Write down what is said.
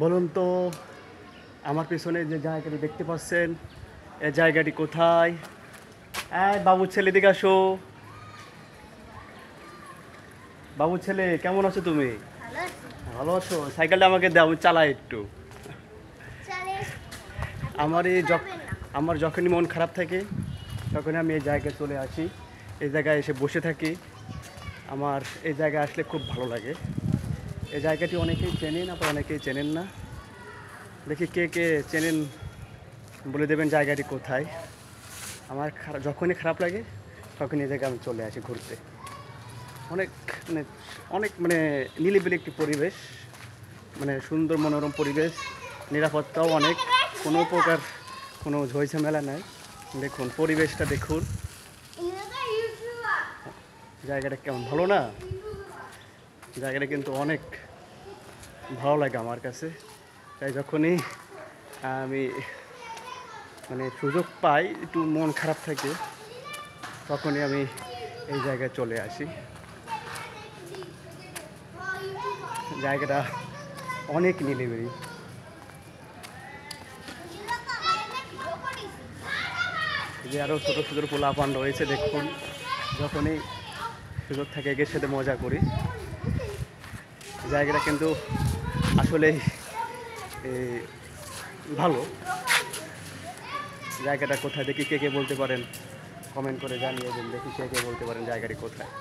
বলুন তো আমার পেছনে যে জায়গাটি দেখতে পাচ্ছেন এই জায়গাটি কোথায়? বাবু ছেলে দিকে আসো। বাবু ছেলে কেমন আছো তুমি? ভালো আছো? সাইকেলটা আমাকে দাও, আমি চালাই একটু। আমার আমার যখনই মন খারাপ থাকে তখনই আমি এই জায়গায় চলে আসি, এই জায়গায় এসে বসে থাকি। আমার এই জায়গায় আসলে খুব ভালো লাগে। এই জায়গাটি অনেকেই চেনেন, আবার অনেকেই চেনেন না। দেখি কে কে চেনেন, বলে দেবেন জায়গাটি কোথায়। আমার যখনই খারাপ লাগে তখনই এই জায়গায় আমি চলে আসি ঘুরতে। অনেক মানে অনেক মানে নিরিবিলি একটি পরিবেশ, মানে সুন্দর মনোরম পরিবেশ, নিরাপত্তাও অনেক, কোনো প্রকার কোনো ঝামেলা নাই। দেখুন পরিবেশটা দেখুন, জায়গাটা কেমন ভালো না? জায়গাটা কিন্তু অনেক ভালো লাগে আমার কাছে। তাই যখনই আমি মানে সুযোগ পাই, একটু মন খারাপ থাকে, তখনই আমি এই জায়গায় চলে আসি। জায়গাটা অনেক নিরিবিলি। যে আরও ছোটো ছোটো পোলাপান রয়েছে, দেখুন যখনই সুযোগ থাকে এগিয়ে সাথে মজা করি। জায়গাটা কিন্তু আসলেই ভালো। জায়গাটা কোথায় দেখি কে কে বলতে পারেন, কমেন্ট করে জানিয়ে দেন, দেখি কে কে বলতে পারেন জায়গাটি কোথায়।